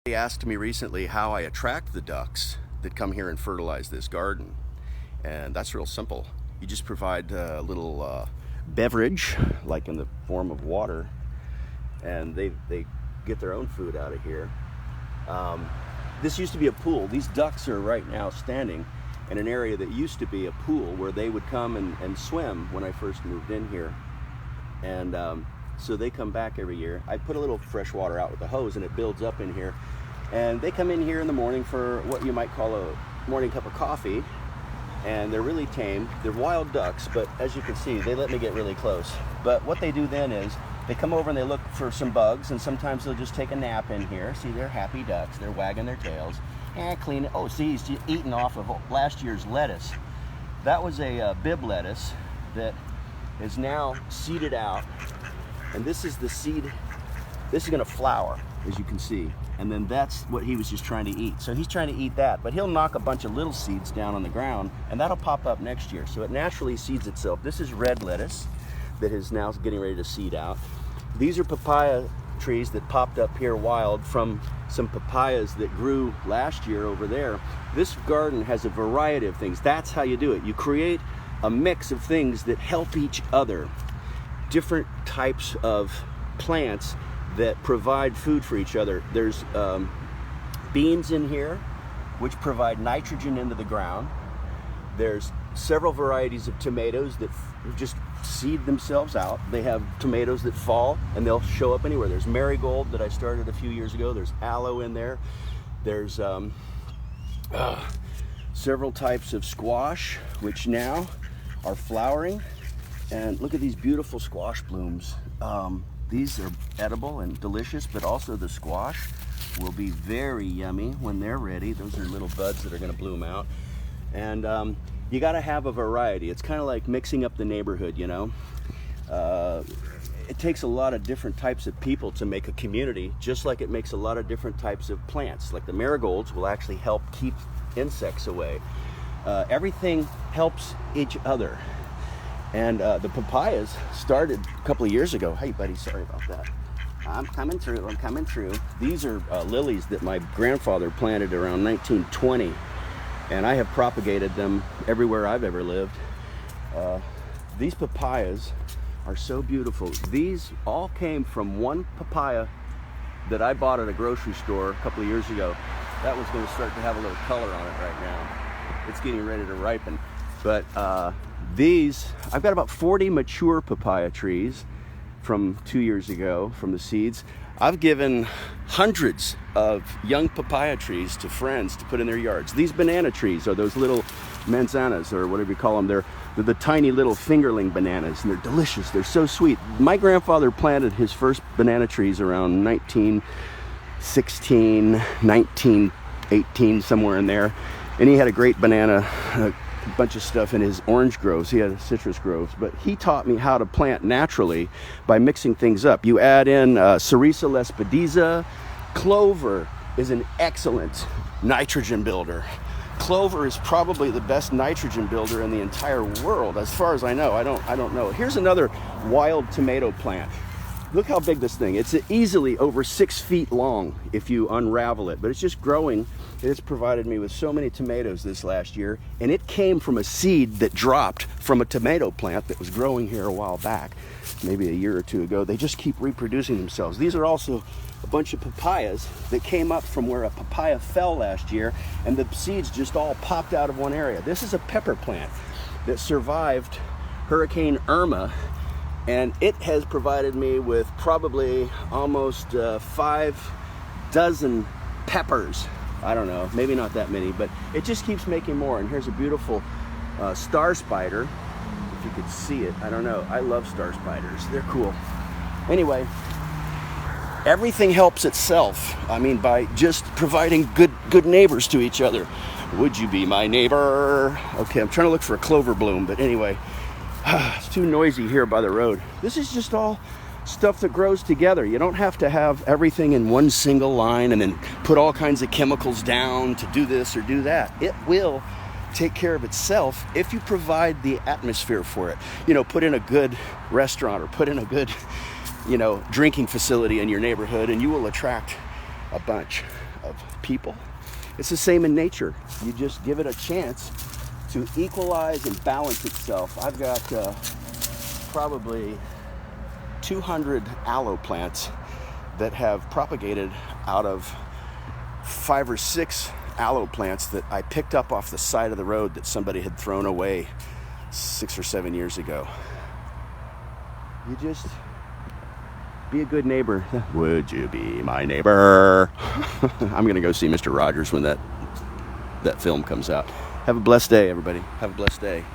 They asked me recently how I attract the ducks that come here and fertilize this garden. And that's real simple. You just provide a little beverage, like in the form of water, and they get their own food out of here. This used to be a pool. These ducks are right now standing in an area that used to be a pool where they would come and swim when I first moved in here. And so they come back every year. I put a little fresh water out with a hose and it builds up in here. And they come in here in the morning for what you might call a morning cup of coffee. And they're really tame. They're wild ducks, but as you can see, they let me get really close. But what they do then is they come over and they look for some bugs, and sometimes they'll just take a nap in here. See, they're happy ducks. They're wagging their tails. And clean it. Oh, see, he's eating off of last year's lettuce. That was a bib lettuce that is now seeded out. And this is the seed. This is going to flower, as you can see. And then that's what he was just trying to eat. So he's trying to eat that, but he'll knock a bunch of little seeds down on the ground, and that'll pop up next year. So it naturally seeds itself. This is red lettuce that is now getting ready to seed out. These are papaya trees that popped up here wild from some papayas that grew last year over there. This garden has a variety of things. That's how you do it. You create a mix of things that help each other. Different types of plants that provide food for each other. There's beans in here, which provide nitrogen into the ground. There's several varieties of tomatoes that just seed themselves out. They have tomatoes that fall and they'll show up anywhere. There's marigold that I started a few years ago. There's aloe in there. There's several types of squash, which now are flowering. And look at these beautiful squash blooms. These are edible and delicious, but also the squash will be very yummy when they're ready. Those are little buds that are going to bloom out. And you got to have a variety. It's kind of like mixing up the neighborhood, you know. It takes a lot of different types of people to make a community, just like it makes a lot of different types of plants. Like the marigolds will actually help keep insects away. Everything helps each other. And the papayas started a couple of years ago. Hey, buddy, sorry about that. I'm coming through. These are lilies that my grandfather planted around 1920. And I have propagated them everywhere I've ever lived. These papayas are so beautiful. These all came from one papaya that I bought at a grocery store a couple of years ago. That one's going to start to have a little color on it right now. It's getting ready to ripen. But these, I've got about 40 mature papaya trees from 2 years ago from the seeds. I've given hundreds of young papaya trees to friends to put in their yards. These banana trees are those little manzanas, or whatever you call them. They're the tiny little fingerling bananas, and they're delicious. They're so sweet. My grandfather planted his first banana trees around 1916, 1918, somewhere in there. And he had a great banana, a bunch of stuff in his orange groves. He had citrus groves, but he taught me how to plant naturally by mixing things up. You add in Cerisa lespedeza. Clover is an excellent nitrogen builder. Clover is probably the best nitrogen builder in the entire world, as far as I know. I don't know. Here's another wild tomato plant. Look how big this thing. It's easily over 6 feet long if you unravel it, but it's just growing. It's provided me with so many tomatoes this last year, and it came from a seed that dropped from a tomato plant that was growing here a while back, maybe a year or two ago. They just keep reproducing themselves. These are also a bunch of papayas that came up from where a papaya fell last year, and the seeds just all popped out of one area. This is a pepper plant that survived Hurricane Irma, and it has provided me with probably almost 5 dozen peppers. I don't know, maybe not that many, but it just keeps making more. And here's a beautiful star spider, if you could see it. I don't know, I love star spiders, they're cool. Anyway, everything helps itself. I mean, by just providing good neighbors to each other. Would you be my neighbor? Okay, I'm trying to look for a clover bloom, but anyway, it's too noisy here by the road. This is just all stuff that grows together. You don't have to have everything in one single line and then put all kinds of chemicals down to do this or do that. It will take care of itself if you provide the atmosphere for it. You know, put in a good restaurant or put in a good, drinking facility in your neighborhood, and you will attract a bunch. of people. It's the same in nature. You just give it a chance to equalize and balance itself. I've got probably 200 aloe plants that have propagated out of 5 or 6 aloe plants that I picked up off the side of the road that somebody had thrown away 6 or 7 years ago. You just be a good neighbor. Would you be my neighbor? I'm gonna go see Mr. Rogers when that film comes out. Have a blessed day, everybody. Have a blessed day.